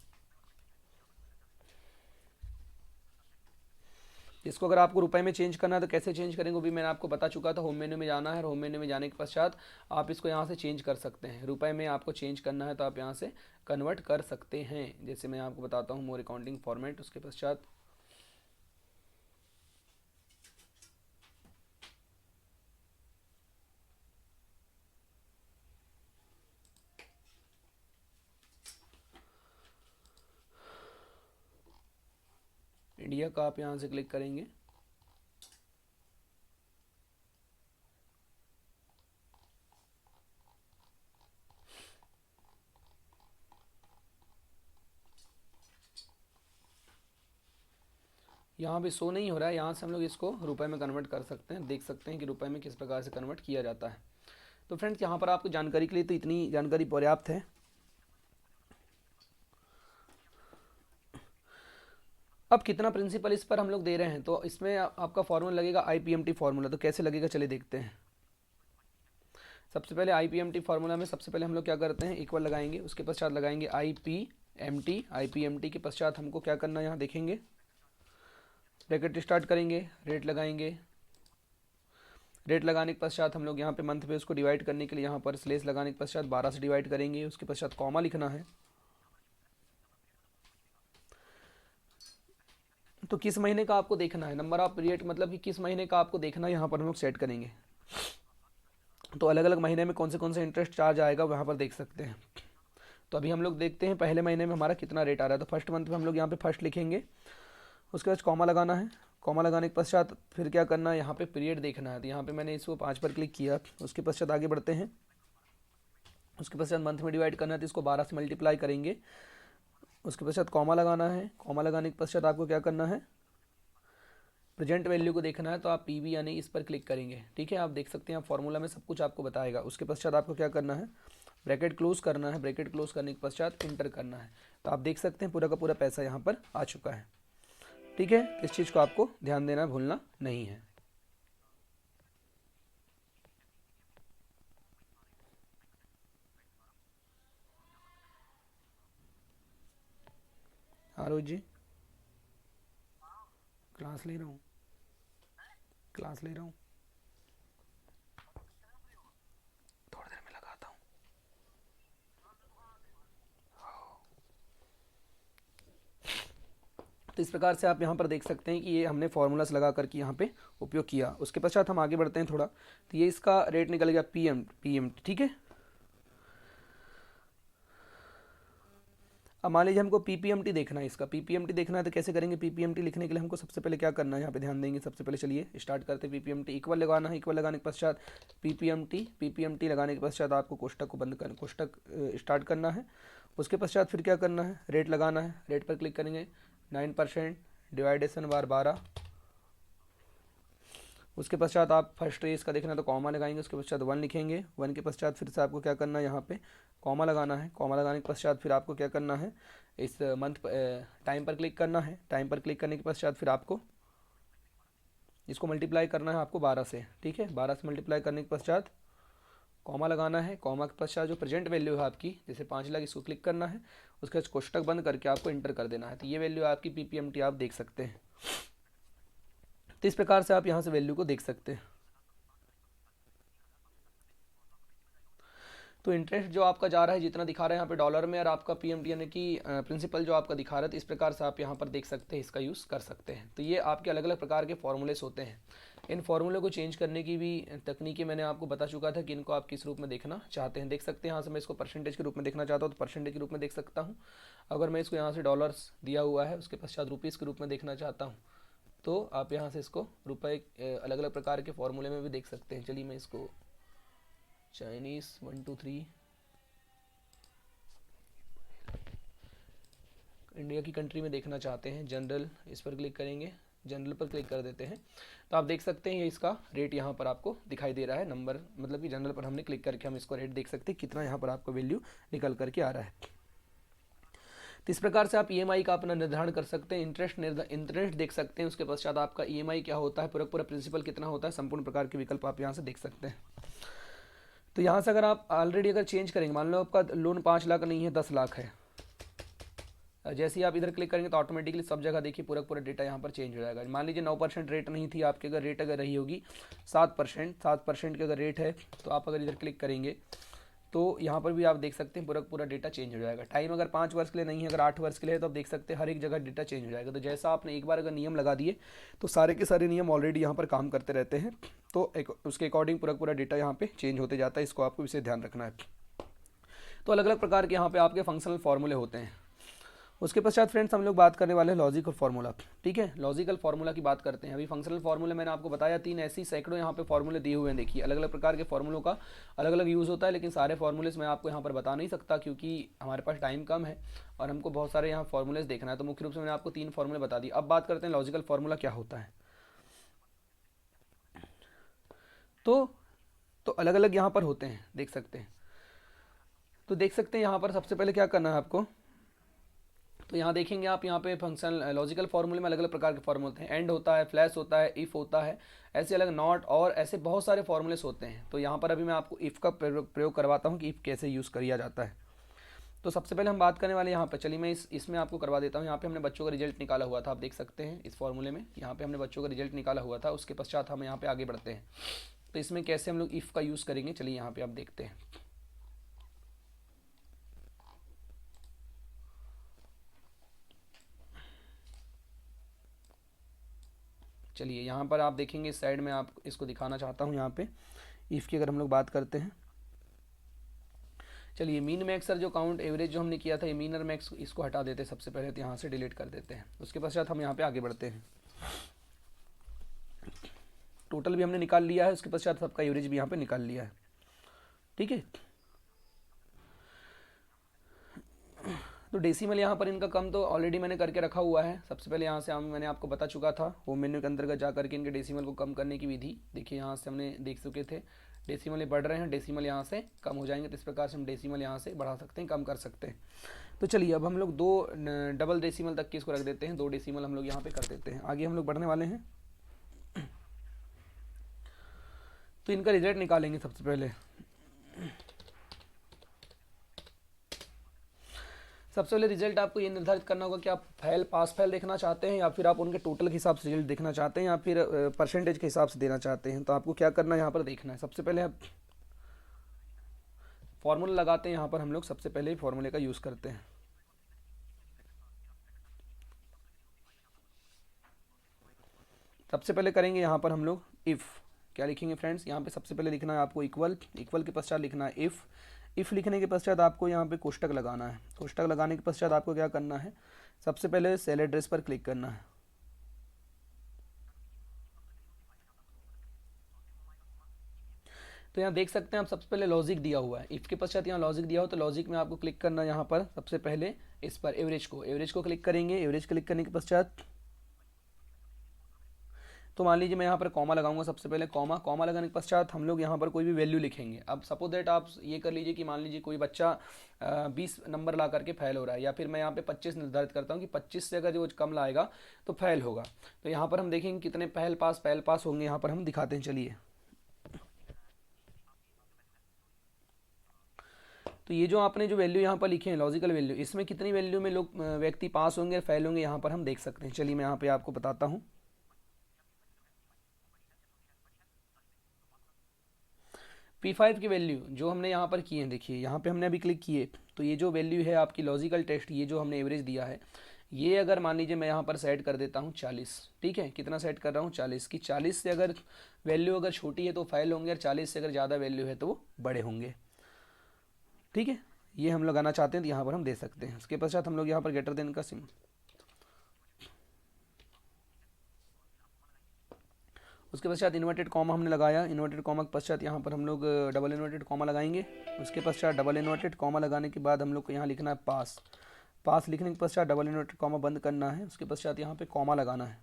[SPEAKER 1] इसको अगर आपको रुपए में चेंज करना है तो कैसे चेंज करेंगे वो भी मैंने आपको बता चुका था। होम मेन्यू में जाना है, होम मेन्यू में जाने के पश्चात आप इसको यहाँ से चेंज कर सकते हैं। रुपए में आपको चेंज करना है तो आप यहाँ से कन्वर्ट कर सकते हैं। जैसे मैं आपको बताता हूँ मोर अकाउंटिंग फॉर्मेट, उसके पश्चात इंडिया का आप यहाँ से क्लिक करेंगे। यहाँ पे शो नहीं हो रहा है, यहाँ से हम लोग इसको रुपए में कन्वर्ट कर सकते हैं। देख सकते हैं कि रुपए में किस प्रकार से कन्वर्ट किया जाता है। तो फ्रेंड्स यहाँ पर आपको जानकारी के लिए तो इतनी जानकारी पर्याप्त है। अब कितना प्रिंसिपल इस पर हम लोग दे रहे हैं, तो इसमें आपका फॉर्मूला लगेगा आईपीएमटी फार्मूला। तो कैसे लगेगा चलिए देखते हैं। सबसे पहले आईपीएमटी फार्मूला में सबसे पहले हम लोग क्या करते हैं, इक्वल लगाएंगे, उसके पश्चात लगाएंगे आईपीएमटी। आईपीएमटी के पश्चात हमको क्या करना है, यहाँ देखेंगे ब्रैकेट स्टार्ट करेंगे, रेट लगाएंगे। रेट लगाने के पश्चात हम लोग यहाँ पे मंथ पे उसको डिवाइड करने के लिए यहाँ पर स्लेस लगाने के पश्चात 12 से डिवाइड करेंगे। उसके पश्चात कॉमा लिखना है। तो किस महीने का आपको देखना है, नंबर ऑफ पीरियड, मतलब कि किस महीने का आपको देखना है, यहाँ पर हम लोग सेट करेंगे। तो अलग अलग महीने में कौन से इंटरेस्ट चार्ज आएगा वहाँ पर देख सकते हैं। तो अभी हम लोग देखते हैं पहले महीने में हमारा कितना रेट आ रहा है। तो फर्स्ट मंथ में हम लोग यहाँ पे फर्स्ट लिखेंगे, उसके बाद कॉमा लगाना है। कॉमा लगाने के पश्चात फिर क्या करना है, यहाँ पे पीरियड देखना है। तो यहाँ पे मैंने इसको 5 पर क्लिक किया। उसके पश्चात आगे बढ़ते हैं। उसके पश्चात मंथ में डिवाइड करना है, तो इसको 12 से मल्टीप्लाई करेंगे। उसके पश्चात कॉमा लगाना है। कॉमा लगाने के पश्चात आपको क्या करना है, प्रेजेंट वैल्यू को देखना है, तो आप पीवी यानी इस पर क्लिक करेंगे। ठीक है, आप देख सकते हैं फॉर्मूला में सब कुछ आपको बताएगा। उसके पश्चात आपको क्या करना है, ब्रैकेट क्लोज करना है। ब्रैकेट क्लोज करने के पश्चात इंटर करना है। तो आप देख सकते हैं पूरा का पूरा पैसा यहाँ पर आ चुका है। ठीक है, इस चीज़ को आपको ध्यान देना भूलना नहीं है। हाँ रोहित जी, क्लास ले रहा हूँ, क्लास ले रहा हूँ, थोड़ी देर में लगाता हूँ। तो इस प्रकार से आप यहाँ पर देख सकते हैं कि ये हमने फॉर्मूलास लगा करके यहाँ पे उपयोग किया। उसके पश्चात हम आगे बढ़ते हैं थोड़ा, तो ये इसका रेट निकल गया पीएम। ठीक है, अब मान लीजिए हमको पीपीएमटी देखना है, इसका पीपीएमटी देखना है तो कैसे करेंगे? पीपीएमटी लिखने के लिए हमको सबसे पहले क्या करना है, यहाँ पे ध्यान देंगे। सबसे पहले चलिए स्टार्ट करते हैं। पीपीएमटी इक्वल लगाना है, इक्वल लगाने के पश्चात पीपीएमटी लगाने के पश्चात आपको कोष्टक को बंद कर कोष्टक स्टार्ट करना है। उसके पश्चात फिर क्या करना है, रेट लगाना है। रेट पर क्लिक करेंगे, 9% डिवाइडेशन बार 12। उसके पश्चात आप फर्स्ट रेस का देखना तो कॉमा लगाएंगे, उसके पश्चात 1 लिखेंगे। 1 के पश्चात फिर से आपको क्या करना है, यहाँ पे कॉमा लगाना है। कॉमा लगाने के पश्चात फिर आपको क्या करना है, इस मंथ टाइम पर क्लिक करना है। टाइम पर क्लिक करने के पश्चात फिर आपको इसको मल्टीप्लाई करना है आपको 12 से। ठीक है, 12 से मल्टीप्लाई करने के पश्चात कॉमा लगाना है। कॉमा के पश्चात जो प्रेजेंट वैल्यू है आपकी, जैसे 5 लाख, इसको क्लिक करना है। उसके बाद कोष्टक बंद करके आपको इंटर कर देना है। तो ये वैल्यू आपकी पीपीएमटी आप देख सकते हैं। तो इस प्रकार से आप यहाँ से वैल्यू को देख सकते हैं। तो इंटरेस्ट जो आपका जा रहा है जितना दिखा रहा है यहाँ पे डॉलर में, और आपका पीएमटी यानी कि प्रिंसिपल जो आपका दिखा रहा है, तो इस प्रकार से आप यहाँ पर देख सकते हैं, इसका यूज़ कर सकते हैं। तो ये आपके अलग अलग प्रकार के फॉर्मूलेस होते हैं। इन फॉर्मूले को चेंज करने की भी तकनीकी मैंने आपको बता चुका था कि इनको आप किस रूप में देखना चाहते हैं। देख सकते हैं यहाँ से मैं इसको परसेंटेज के रूप में देखना चाहता हूँ तो परसेंटेज के रूप में देख सकता हूँ। अगर मैं इसको यहाँ से डॉलर्स दिया हुआ है उसके पश्चात रुपीज़ के रूप में देखना चाहता हूँ तो आप यहाँ से इसको रुपए अलग अलग प्रकार के फॉर्मूले में भी देख सकते हैं। चलिए मैं इसको चाइनीज़ 1 2 3 इंडिया की कंट्री में देखना चाहते हैं, जनरल, इस पर क्लिक करेंगे, जनरल पर क्लिक कर देते हैं तो आप देख सकते हैं ये इसका रेट यहाँ पर आपको दिखाई दे रहा है। नंबर मतलब कि जनरल पर हमने क्लिक करके हम इसको रेट देख सकते हैं कितना यहाँ पर आपको वैल्यू निकल करके आ रहा है। तो इस प्रकार से आप ईएमआई का अपना निर्धारण कर सकते हैं। इंटरेस्ट देख सकते हैं। उसके पश्चात आपका ईएमआई क्या होता है, पूरा प्रिंसिपल कितना होता है, संपूर्ण प्रकार के विकल्प आप यहाँ से देख सकते हैं। तो यहाँ से अगर आप ऑलरेडी अगर चेंज करेंगे, मान लो आपका लोन 5 लाख नहीं है, 10 लाख है, जैसे ही आप इधर क्लिक करेंगे तो ऑटोमेटिकली सब जगह देखिए पूरा डेटा यहाँ पर चेंज हो जाएगा। मान लीजिए 9% रेट नहीं थी आपके, अगर रेट अगर रही होगी 7% की अगर रेट है तो आप अगर इधर क्लिक करेंगे तो यहाँ पर भी आप देख सकते हैं पूरा डेटा चेंज हो जाएगा। टाइम अगर 5 वर्ष के लिए नहीं है, अगर 8 वर्ष के लिए है तो आप देख सकते हैं हर एक जगह डेटा चेंज हो जाएगा। तो जैसा आपने एक बार अगर नियम लगा दिए तो सारे के सारे नियम ऑलरेडी यहाँ पर काम करते रहते हैं, तो उसके अकॉर्डिंग पूरा डेटा यहाँ पे चेंज होते जाता है। इसको आपको विशेष ध्यान रखना है। तो अलग अलग प्रकार के यहाँ पे आपके फंक्शनल फॉर्मूले होते हैं। उसके पश्चात फ्रेंड्स हम लोग बात करने वाले हैं लॉजिकल फार्मूला। ठीक है, लॉजिकल फार्मूला की बात करते हैं। अभी फंक्शनल फार्मूले मैंने आपको बताया 3, ऐसी सैकड़ों यहाँ पे फार्मूले दिए हुए हैं। देखिए अलग अलग प्रकार के फार्मूलों का अलग अलग यूज़ होता है, लेकिन सारे फार्मूलेस मैं आपको यहाँ पर बता नहीं सकता क्योंकि हमारे पास टाइम कम है और हमको बहुत सारे यहाँ फार्मूलेस देखना है। तो मुख्य रूप से मैंने आपको 3 फार्मूले बता दिए। अब बात करते हैं लॉजिकल फार्मूला क्या होता है। तो अलग अलग यहाँ पर होते हैं, देख सकते हैं। तो देख सकते हैं यहाँ पर सबसे पहले क्या करना है आपको, तो यहाँ देखेंगे आप, यहाँ पे फंक्शन लॉजिकल फार्मूले में अलग अलग प्रकार के फार्मूले होते हैं। एंड होता है, फ्लैश होता है, इफ़ होता है, ऐसे अलग नॉट और ऐसे बहुत सारे फार्मूलेस होते हैं। तो यहाँ पर अभी मैं आपको इफ़ का प्रयोग करवाता हूँ कि इफ़ कैसे यूज़ किया जाता है। तो सबसे पहले हम बात करने वाले यहाँ पर, चलिए मैं इसमें आपको करवा देता हूँ। यहाँ पे हमने बच्चों का रिजल्ट निकाला हुआ था, आप देख सकते हैं इस फार्मूले में यहाँ पे हमने बच्चों का रिजल्ट निकाला हुआ था। उसके पश्चात हम यहाँ पे आगे बढ़ते हैं। तो इसमें कैसे हम लोग इफ़ का यूज़ करेंगे, चलिए यहाँ पे आप देखते हैं। चलिए यहाँ पर आप देखेंगे इस साइड में आप इसको दिखाना चाहता हूँ। यहाँ पे इफ़ की अगर हम लोग बात करते हैं, चलिए मीन मैक्स जो काउंट एवरेज जो हमने किया था, ये मीन और मैक्स इसको हटा देते हैं सबसे पहले, तो यहाँ से डिलीट कर देते हैं। उसके पश्चात हम यहाँ पे आगे बढ़ते हैं। टोटल भी हमने निकाल लिया है, उसके पश्चात सबका एवरेज भी यहाँ पे निकाल लिया है। ठीक है, तो डेसिमल यहाँ पर इनका कम तो ऑलरेडी मैंने करके रखा हुआ है। सबसे पहले यहाँ से मैंने आपको बता चुका था होम मेन्यू के अंतर्गत जा करके इनके डेसिमल को कम करने की विधि। देखिए यहाँ से हमने देख चुके थे डेसिमल बढ़ रहे हैं, डेसिमल यहाँ से कम हो जाएंगे, तो इस प्रकार से हम डेसिमल यहाँ से बढ़ा सकते हैं, कम कर सकते हैं। तो चलिए अब हम लोग दो डबल डेसिमल तक की इसको रख देते हैं, 2 डेसिमल हम लोग यहाँ पे कर देते हैं। आगे हम लोग बढ़ने वाले हैं, तो इनका रिजल्ट निकालेंगे सबसे पहले। सबसे पहले रिजल्ट आपको ये निर्धारित करना होगा कि आप फेल पास फेल देखना चाहते हैं, या फिर आप उनके टोटल के हिसाब से रिजल्ट देखना चाहते हैं, या फिर परसेंटेज के हिसाब से देना चाहते हैं। तो आपको क्या करना है, यहाँ पर देखना है। सबसे पहले आप फॉर्मूला लगाते हैं, यहाँ पर हम लोग सबसे पहले फॉर्मूले का यूज़ करते हैं। सबसे पहले करेंगे यहाँ पर हम लोग इफ़, क्या लिखेंगे फ्रेंड्स, यहाँ पे सबसे पहले लिखना है आपको इक्वल, इक्वल के पश्चात लिखना है इफ़, इफ़ लिखने के पश्चात आपको यहाँ पे कोष्टक लगाना है। कोष्टक लगाने के पश्चात आपको क्या करना है, सबसे पहले सेल एड्रेस पर क्लिक करना है। तो यहाँ देख सकते हैं आप सबसे पहले लॉजिक दिया हुआ है, इफ़ के पश्चात यहाँ लॉजिक दिया हो, तो लॉजिक में आपको क्लिक करना है यहाँ पर सबसे पहले इस पर एवरेज को, एवरेज को क्लिक करेंगे। एवरेज क्लिक करने के पश्चात तो मान लीजिए मैं यहाँ पर कॉमा लगाऊंगा सबसे पहले, कॉमा, कॉमा लगाने के पश्चात हम लोग यहाँ पर कोई भी वैल्यू लिखेंगे। अब सपोज दैट आप ये कर लीजिए कि मान लीजिए कोई बच्चा 20 नंबर ला करके फेल हो रहा है, या फिर मैं यहाँ पे 25 निर्धारित करता हूँ कि 25 से अगर जो कम लाएगा तो फेल होगा। तो यहाँ पर हम देखेंगे कितने पहल पास होंगे, यहाँ पर हम दिखाते हैं। चलिए, तो ये जो आपने जो वैल्यू यहाँ पर लिखे हैं लॉजिकल वैल्यू, इसमें कितनी वैल्यू में लोग व्यक्ति पास होंगे फेल होंगे, यहाँ पर हम देख सकते हैं। चलिए मैं यहाँ पे आपको बताता हूँ। P5 की वैल्यू जो हमने यहाँ पर की है, देखिए यहाँ पे हमने अभी क्लिक किए, तो ये जो वैल्यू है आपकी लॉजिकल टेस्ट, ये जो हमने एवरेज दिया है, ये अगर मान लीजिए मैं यहाँ पर सेट कर देता हूँ 40, ठीक है, कितना सेट कर रहा हूँ 40, की 40 से अगर वैल्यू अगर छोटी है तो फेल होंगे, और 40 से अगर ज़्यादा वैल्यू है तो वो बड़े होंगे। ठीक है, ये हम लोग आना चाहते हैं तो यहाँ पर हम दे सकते हैं। उसके पश्चात हम लोग यहाँ पर ग्रेटर देन का सिम, उसके पश्चात इन्वर्टेड कॉमा हमने लगाया। इन्वर्टेड कॉमा के पश्चात यहाँ पर हम लोग डबल इन्वर्टेड कॉमा लगाएंगे। उसके पश्चात डबल इन्वर्टेड कॉमा लगाने के बाद हम लोग को यहाँ लिखना है पास, पास लिखने के पश्चात डबल इन्वर्टेड कॉमा बंद करना है। उसके पश्चात यहाँ पे कॉमा लगाना है।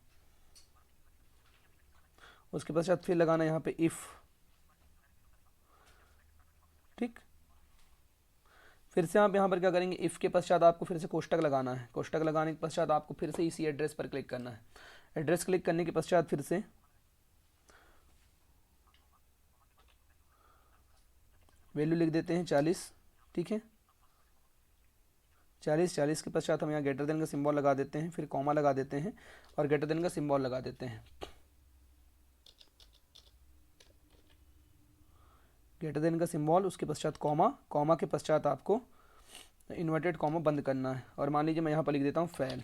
[SPEAKER 1] उसके पश्चात फिर लगाना है यहाँ पे इफ़, ठीक। फिर से आप यहाँ पर क्या करेंगे, इफ़ के पश्चात आपको फिर से कोष्टक लगाना है। कोष्टक लगाने के पश्चात आपको फिर से इसी एड्रेस पर क्लिक करना है। एड्रेस क्लिक करने के पश्चात फिर से वैल्यू लिख देते हैं 40, ठीक है, 40 के पश्चात हम यहाँ ग्रेटर देन का सिंबल लगा देते हैं, फिर कॉमा लगा देते हैं और ग्रेटर देन का सिंबल लगा देते हैं। ग्रेटर देन का सिंबल, उसके पश्चात कॉमा, कॉमा के पश्चात आपको इन्वर्टेड कॉमा बंद करना है, और मान लीजिए मैं यहाँ पर लिख देता हूँ फेल,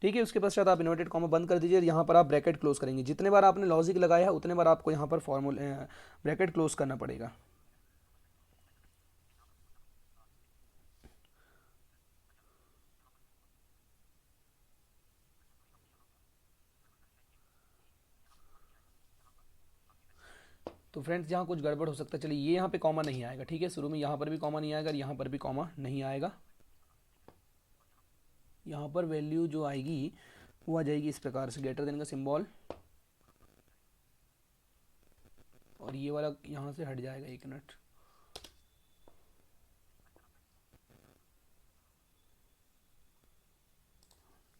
[SPEAKER 1] ठीक है। उसके पश्चात आप इन्वर्टेड कॉमा बंद कर दीजिए। यहाँ पर आप ब्रैकेट क्लोज करेंगे। जितने बार आपने लॉजिक लगाया है उतने बार आपको यहाँ पर फॉर्मूले ब्रैकेट क्लोज करना पड़ेगा। तो फ्रेंड्स यहाँ कुछ गड़बड़ हो सकता है। चलिए, ये यहाँ पे कॉमा नहीं आएगा, ठीक है, शुरू में यहाँ पर भी कॉमा नहीं आएगा, यहाँ पर भी कॉमा नहीं आएगा। यहाँ पर वैल्यू जो आएगी वो आ जाएगी इस प्रकार से, ग्रेटर देन का सिंबल, और ये वाला यहाँ से हट जाएगा। एक मिनट,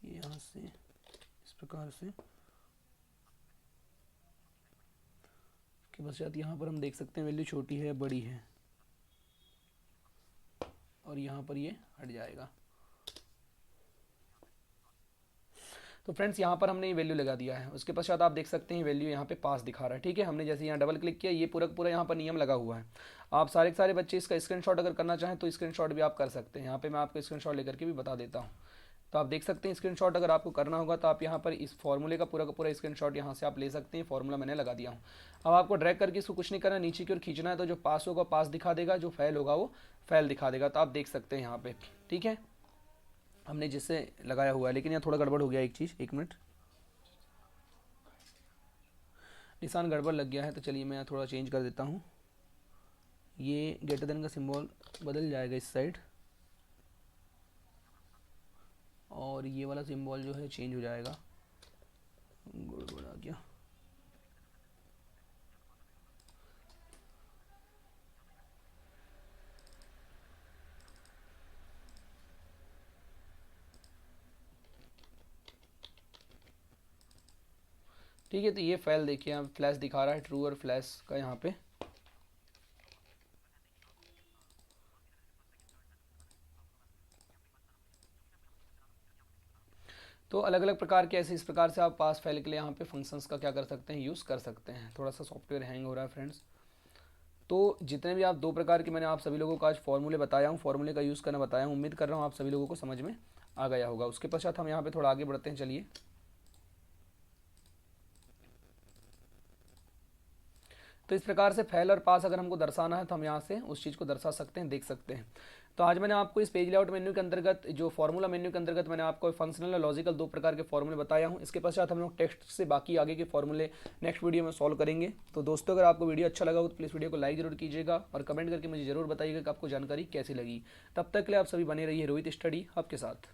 [SPEAKER 1] ये यहाँ से इस प्रकार से के पश्चात यहाँ पर हम देख सकते हैं वैल्यू छोटी है बड़ी है, और यहाँ पर ये हट जाएगा। तो फ्रेंड्स यहाँ पर हमने ये वैल्यू लगा दिया है। उसके पश्चात आप देख सकते हैं वैल्यू यहाँ पे पास दिखा रहा है, ठीक है। हमने जैसे यहाँ डबल क्लिक किया, ये पूरा पूरा यहाँ पर नियम लगा हुआ है। आप सारे के सारे बच्चे इसका स्क्रीनशॉट अगर करना चाहें तो स्क्रीनशॉट भी आप कर सकते हैं। यहाँ पे मैं आपको स्क्रीनशॉट लेकर के भी बता देता हूँ। तो आप देख सकते हैं स्क्रीनशॉट अगर आपको करना होगा तो आप यहाँ पर इस फॉर्मूले का पूरा स्क्रीनशॉट यहाँ से आप ले सकते हैं। फॉर्मूला मैंने लगा दिया हूँ। अब आपको ड्रैग करके इसको कुछ नहीं करना, नीचे की ओर खींचना है, तो जो पास होगा पास दिखा देगा, जो फेल होगा वो फेल दिखा देगा। तो आप देख सकते हैं यहाँ पे, ठीक है, हमने जिससे लगाया हुआ है। लेकिन यहाँ थोड़ा गड़बड़ हो गया एक चीज़, एक मिनट, निशान गड़बड़ लग गया है। तो चलिए मैं थोड़ा चेंज कर देता हूँ। ये ग्रेटर देन का सिंबल बदल जाएगा इस साइड, और ये वाला सिंबल जो है चेंज हो जाएगा। गड़बड़ आ गया, ठीक है, तो ये फाइल देखिए यहाँ फ्लैश दिखा रहा है, ट्रू और फ्लैश का यहाँ पे। तो अलग अलग प्रकार के ऐसे इस प्रकार से आप पास फाइल के लिए यहाँ पे फंक्शंस का क्या कर सकते हैं, यूज़ कर सकते हैं। थोड़ा सा सॉफ्टवेयर हैंग हो रहा है फ्रेंड्स। तो जितने भी आप दो प्रकार के मैंने आप सभी लोगों को आज फॉर्मूले बताया हूँ, फॉर्मूले का यूज़ करना बताया हूँ, उम्मीद कर रहा हूँ आप सभी लोगों को समझ में आ गया होगा। उसके पश्चात हम यहाँ पे थोड़ा आगे बढ़ते हैं, चलिए। तो इस प्रकार से फेल और पास अगर हमको दर्शाना है तो हम यहाँ से उस चीज़ को दर्शा सकते हैं, देख सकते हैं। तो आज मैंने आपको इस पेज लेआउट मेन्यू के अंतर्गत, जो फॉर्मूला मेन्यू के अंतर्गत मैंने आपको फंक्शनल और लॉजिकल दो प्रकार के फॉर्मूले बताया हूँ। इसके पश्चात हम लोग टेक्स्ट से बाकी आगे के फॉर्मूले नेक्स्ट वीडियो में सॉल्व करेंगे। तो दोस्तों, अगर आपको वीडियो अच्छा लगा हो तो प्लीज़ वीडियो को लाइक जरूर कीजिएगा और कमेंट करके मुझे जरूर बताइएगा कि आपको जानकारी कैसी लगी। तब तक के लिए आप सभी बने रहिए रोहित स्टडी हब के साथ।